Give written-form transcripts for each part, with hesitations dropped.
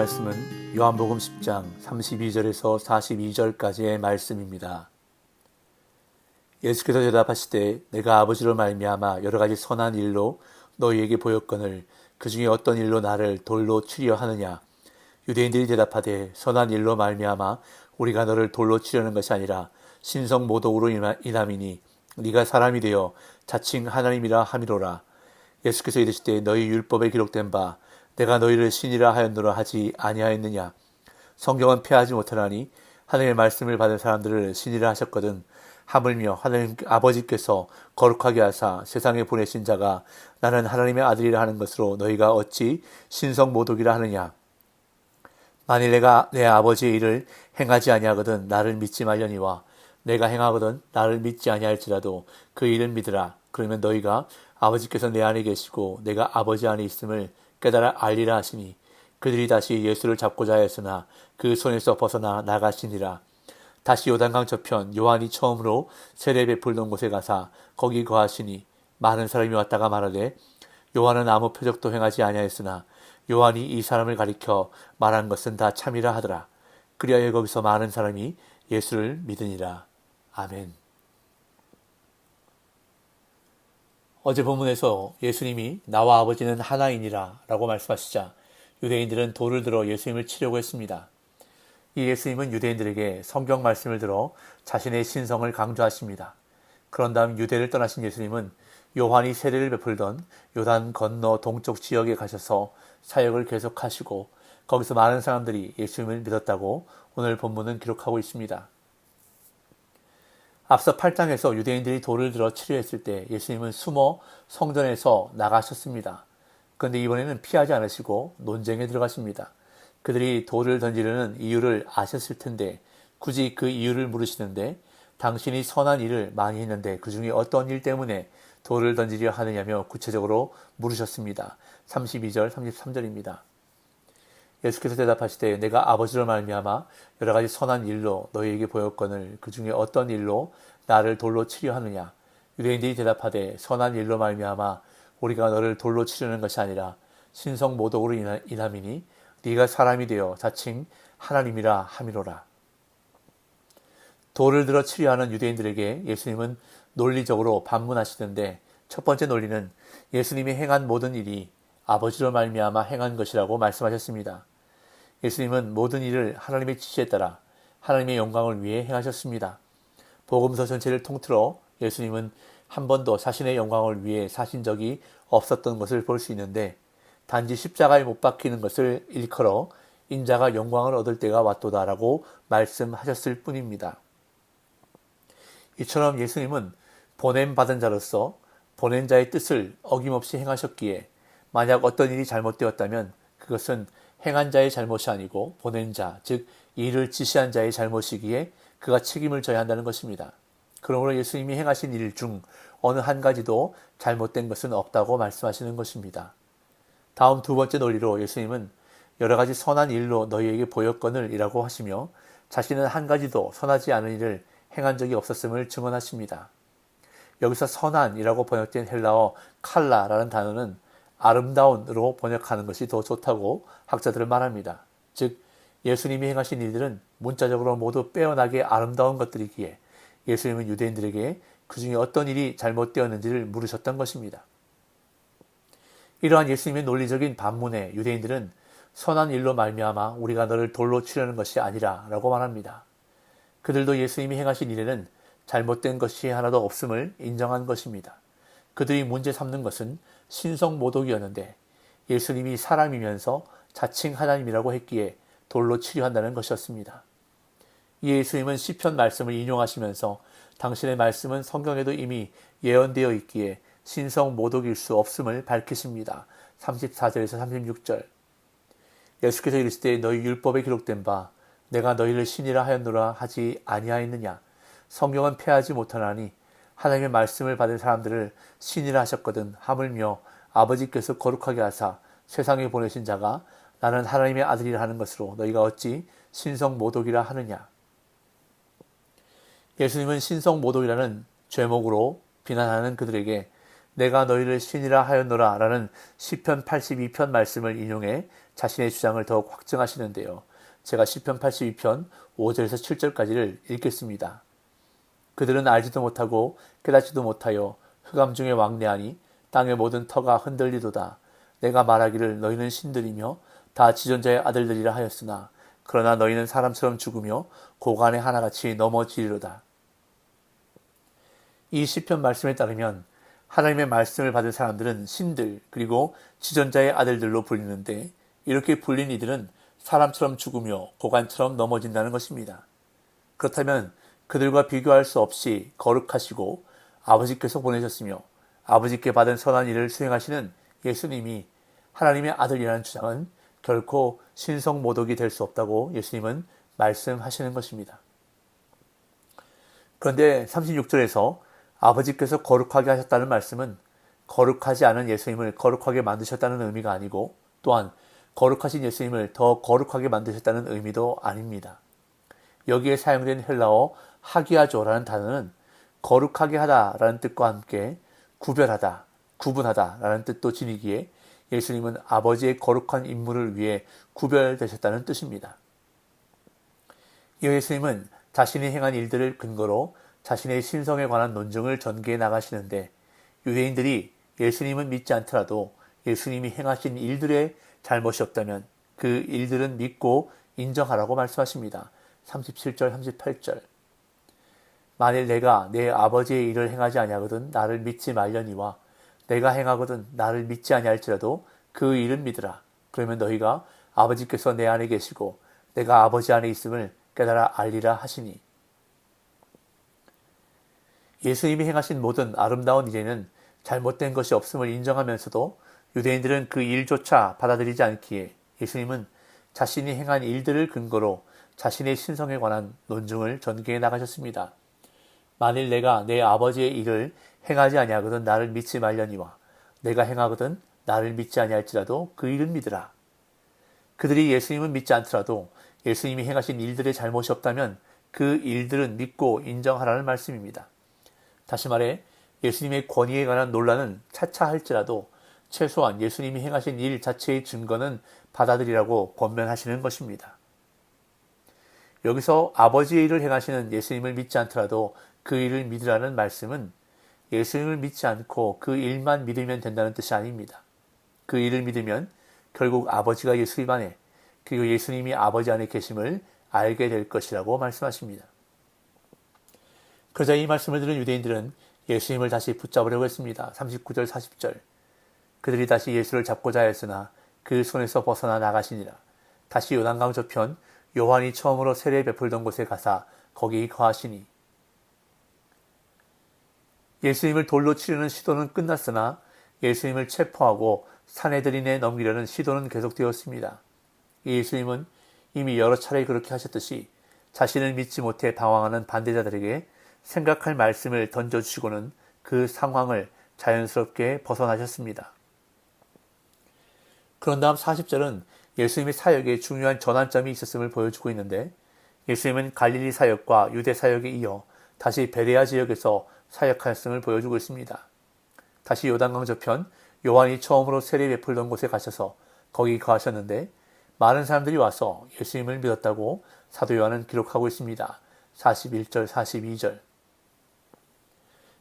말씀은 요한복음 10장 32절에서 42절까지의 말씀입니다. 예수께서 대답하시되 내가 아버지로 말미암아 여러 가지 선한 일로 너희에게 보였거늘 그 중에 어떤 일로 나를 돌로 치려 하느냐. 유대인들이 대답하되 선한 일로 말미암아 우리가 너를 돌로 치려는 것이 아니라 신성 모독으로 인함이니 네가 사람이 되어 자칭 하나님이라 함이로라. 예수께서 이르시되 너희 율법에 기록된 바 내가 너희를 신이라 하였노라 하지 아니하였느냐. 성경은 폐하지 못하나니 하나님의 말씀을 받은 사람들을 신이라 하셨거든. 하물며 하나님 아버지께서 거룩하게 하사 세상에 보내신 자가 나는 하나님의 아들이라 하는 것으로 너희가 어찌 신성 모독이라 하느냐. 만일 내가 내 아버지의 일을 행하지 아니하거든 나를 믿지 말려니와 내가 행하거든 나를 믿지 아니할지라도 그 일을 믿으라. 그러면 너희가 아버지께서 내 안에 계시고 내가 아버지 안에 있음을 깨달아 알리라 하시니 그들이 다시 예수를 잡고자 하였으나 그 손에서 벗어나 나가시니라. 다시 요단강 저편 요한이 처음으로 세례 베풀던 곳에 가사 거기 거하시니 많은 사람이 왔다가 말하되 요한은 아무 표적도 행하지 아니하였으나 요한이 이 사람을 가리켜 말한 것은 다 참이라 하더라. 그리하여 거기서 많은 사람이 예수를 믿으니라. 아멘. 어제 본문에서 예수님이 나와 아버지는 하나이니라 라고 말씀하시자 유대인들은 돌을 들어 예수님을 치려고 했습니다. 이 예수님은 유대인들에게 성경 말씀을 들어 자신의 신성을 강조하십니다. 그런 다음 유대를 떠나신 예수님은 요한이 세례를 베풀던 요단 건너 동쪽 지역에 가셔서 사역을 계속하시고 거기서 많은 사람들이 예수님을 믿었다고 오늘 본문은 기록하고 있습니다. 앞서 8장에서 유대인들이 돌을 들어 치려했을 때 예수님은 숨어 성전에서 나가셨습니다. 그런데 이번에는 피하지 않으시고 논쟁에 들어가십니다. 그들이 돌을 던지려는 이유를 아셨을 텐데 굳이 그 이유를 물으시는데 당신이 선한 일을 많이 했는데 그 중에 어떤 일 때문에 돌을 던지려 하느냐며 구체적으로 물으셨습니다. 32절, 33절입니다. 예수께서 대답하시되 내가 아버지로 말미암아 여러 가지 선한 일로 너희에게 보였거늘 그 중에 어떤 일로 나를 돌로 치려 하느냐. 유대인들이 대답하되 선한 일로 말미암아 우리가 너를 돌로 치려는 것이 아니라 신성 모독으로 인함이니 네가 사람이 되어 자칭 하나님이라 함이로라. 돌을 들어 치려 하는 유대인들에게 예수님은 논리적으로 반문하시던데 첫 번째 논리는 예수님이 행한 모든 일이 아버지로 말미암아 행한 것이라고 말씀하셨습니다. 예수님은 모든 일을 하나님의 지시에 따라 하나님의 영광을 위해 행하셨습니다. 복음서 전체를 통틀어 예수님은 한 번도 자신의 영광을 위해 사신 적이 없었던 것을 볼 수 있는데 단지 십자가에 못 박히는 것을 일컬어 인자가 영광을 얻을 때가 왔도다라고 말씀하셨을 뿐입니다. 이처럼 예수님은 보냄받은 자로서 보낸 자의 뜻을 어김없이 행하셨기에 만약 어떤 일이 잘못되었다면 그것은 행한 자의 잘못이 아니고 보낸 자, 즉 일을 지시한 자의 잘못이기에 그가 책임을 져야 한다는 것입니다. 그러므로 예수님이 행하신 일 중 어느 한 가지도 잘못된 것은 없다고 말씀하시는 것입니다. 다음 두 번째 논리로 예수님은 여러 가지 선한 일로 너희에게 보였거늘 이라고 하시며 자신은 한 가지도 선하지 않은 일을 행한 적이 없었음을 증언하십니다. 여기서 선한이라고 번역된 헬라어 칼라라는 단어는 아름다운으로 번역하는 것이 더 좋다고 학자들은 말합니다. 즉 예수님이 행하신 일들은 문자적으로 모두 빼어나게 아름다운 것들이기에 예수님은 유대인들에게 그 중에 어떤 일이 잘못되었는지를 물으셨던 것입니다. 이러한 예수님의 논리적인 반문에 유대인들은 선한 일로 말미암아 우리가 너를 돌로 치려는 것이 아니라 라고 말합니다. 그들도 예수님이 행하신 일에는 잘못된 것이 하나도 없음을 인정한 것입니다. 그들이 문제 삼는 것은 신성 모독이었는데 예수님이 사람이면서 자칭 하나님이라고 했기에 돌로 치려 한다는 것이었습니다. 예수님은 시편 말씀을 인용하시면서 당신의 말씀은 성경에도 이미 예언되어 있기에 신성 모독일 수 없음을 밝히십니다. 34절에서 36절. 예수께서 이르시되 너희 율법에 기록된 바 내가 너희를 신이라 하였노라 하지 아니하였느냐. 성경은 폐하지 못하나니 하나님의 말씀을 받은 사람들을 신이라 하셨거든. 하물며 아버지께서 거룩하게 하사 세상에 보내신 자가 나는 하나님의 아들이라 하는 것으로 너희가 어찌 신성 모독이라 하느냐. 예수님은 신성 모독이라는 죄목으로 비난하는 그들에게 내가 너희를 신이라 하였노라 라는 시편 82편 말씀을 인용해 자신의 주장을 더욱 확증하시는데요. 제가 시편 82편 5절에서 7절까지를 읽겠습니다. 그들은 알지도 못하고 깨닫지도 못하여 흑암 중에 왕래하니 땅의 모든 터가 흔들리도다. 내가 말하기를 너희는 신들이며 다 지존자의 아들들이라 하였으나 그러나 너희는 사람처럼 죽으며 고간의 하나같이 넘어지리로다. 이 시편 말씀에 따르면 하나님의 말씀을 받은 사람들은 신들 그리고 지존자의 아들들로 불리는데 이렇게 불린 이들은 사람처럼 죽으며 고간처럼 넘어진다는 것입니다. 그렇다면 그들과 비교할 수 없이 거룩하시고 아버지께서 보내셨으며 아버지께 받은 선한 일을 수행하시는 예수님이 하나님의 아들이라는 주장은 결코 신성모독이 될 수 없다고 예수님은 말씀하시는 것입니다. 그런데 36절에서 아버지께서 거룩하게 하셨다는 말씀은 거룩하지 않은 예수님을 거룩하게 만드셨다는 의미가 아니고 또한 거룩하신 예수님을 더 거룩하게 만드셨다는 의미도 아닙니다. 여기에 사용된 헬라어 하기야조라는 단어는 거룩하게 하다라는 뜻과 함께 구별하다, 구분하다라는 뜻도 지니기에 예수님은 아버지의 거룩한 임무를 위해 구별되셨다는 뜻입니다. 이 예수님은 자신이 행한 일들을 근거로 자신의 신성에 관한 논증을 전개해 나가시는데 유대인들이 예수님은 믿지 않더라도 예수님이 행하신 일들의 잘못이 없다면 그 일들은 믿고 인정하라고 말씀하십니다. 37절, 38절. 만일 내가 내 아버지의 일을 행하지 아니하거든 나를 믿지 말려니와 내가 행하거든 나를 믿지 아니할지라도 그 일은 믿으라. 그러면 너희가 아버지께서 내 안에 계시고 내가 아버지 안에 있음을 깨달아 알리라 하시니. 예수님이 행하신 모든 아름다운 일에는 잘못된 것이 없음을 인정하면서도 유대인들은 그 일조차 받아들이지 않기에 예수님은 자신이 행한 일들을 근거로 자신의 신성에 관한 논증을 전개해 나가셨습니다. 만일 내가 내 아버지의 일을 행하지 아니하거든 나를 믿지 말려니와 내가 행하거든 나를 믿지 아니할지라도 그 일은 믿으라. 그들이 예수님은 믿지 않더라도 예수님이 행하신 일들의 잘못이 없다면 그 일들은 믿고 인정하라는 말씀입니다. 다시 말해 예수님의 권위에 관한 논란은 차차 할지라도 최소한 예수님이 행하신 일 자체의 증거는 받아들이라고 권면하시는 것입니다. 여기서 아버지의 일을 행하시는 예수님을 믿지 않더라도 그 일을 믿으라는 말씀은 예수님을 믿지 않고 그 일만 믿으면 된다는 뜻이 아닙니다. 그 일을 믿으면 결국 아버지가 예수님 안에 그리고 예수님이 아버지 안에 계심을 알게 될 것이라고 말씀하십니다. 그러자 이 말씀을 들은 유대인들은 예수님을 다시 붙잡으려고 했습니다. 39절 40절. 그들이 다시 예수를 잡고자 하였으나 그 손에서 벗어나 나가시니라. 다시 요단강 저편 요한이 처음으로 세례 베풀던 곳에 가사 거기 거하시니. 예수님을 돌로 치려는 시도는 끝났으나 예수님을 체포하고 산헤드린에 넘기려는 시도는 계속되었습니다. 예수님은 이미 여러 차례 그렇게 하셨듯이 자신을 믿지 못해 방황하는 반대자들에게 생각할 말씀을 던져주시고는 그 상황을 자연스럽게 벗어나셨습니다. 그런 다음 40절은 예수님의 사역에 중요한 전환점이 있었음을 보여주고 있는데 예수님은 갈릴리 사역과 유대 사역에 이어 다시 베레아 지역에서 사역하였음을 보여주고 있습니다. 다시 요단강 저편 요한이 처음으로 세례 베풀던 곳에 가셔서 거기 거하셨는데 많은 사람들이 와서 예수님을 믿었다고 사도 요한은 기록하고 있습니다. 41절 42절.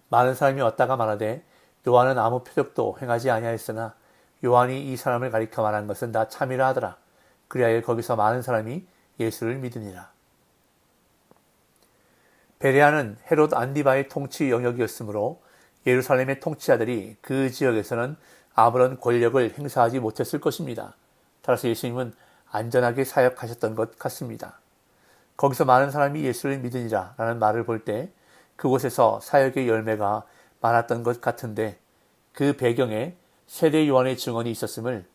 많은 사람이 왔다가 말하되 요한은 아무 표적도 행하지 아니하였으나 요한이 이 사람을 가리켜 말한 것은 다 참이라 하더라. 그리하여 거기서 많은 사람이 예수를 믿으니라. 베레아는 헤롯 안디바의 통치 영역이었으므로 예루살렘의 통치자들이 그 지역에서는 아무런 권력을 행사하지 못했을 것입니다. 따라서 예수님은 안전하게 사역하셨던 것 같습니다. 거기서 많은 사람이 예수를 믿으니라 라는 말을 볼 때 그곳에서 사역의 열매가 많았던 것 같은데 그 배경에 세례 요한의 증언이 있었음을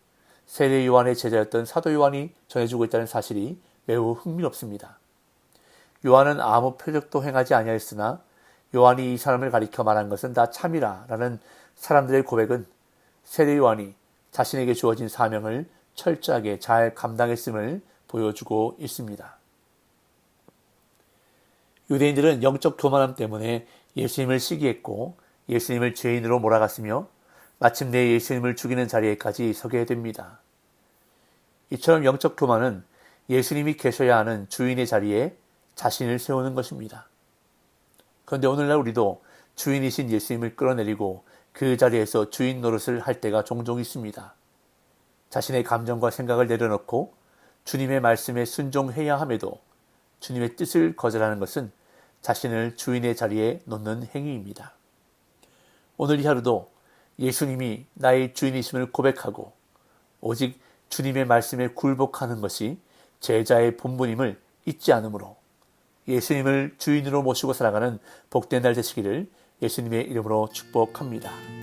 세례 요한의 제자였던 사도 요한이 전해주고 있다는 사실이 매우 흥미롭습니다. 요한은 아무 표적도 행하지 아니하였으나 요한이 이 사람을 가리켜 말한 것은 다 참이라 라는 사람들의 고백은 세례 요한이 자신에게 주어진 사명을 철저하게 잘 감당했음을 보여주고 있습니다. 유대인들은 영적 교만함 때문에 예수님을 시기했고 예수님을 죄인으로 몰아갔으며 마침내 예수님을 죽이는 자리에까지 서게 됩니다. 이처럼 영적 교만은 예수님이 계셔야 하는 주인의 자리에 자신을 세우는 것입니다. 그런데 오늘날 우리도 주인이신 예수님을 끌어내리고 그 자리에서 주인 노릇을 할 때가 종종 있습니다. 자신의 감정과 생각을 내려놓고 주님의 말씀에 순종해야 함에도 주님의 뜻을 거절하는 것은 자신을 주인의 자리에 놓는 행위입니다. 오늘 이 하루도 예수님이 나의 주인이심을 고백하고 오직 주님의 말씀에 굴복하는 것이 제자의 본분임을 잊지 않으므로 예수님을 주인으로 모시고 살아가는 복된 날 되시기를 예수님의 이름으로 축복합니다.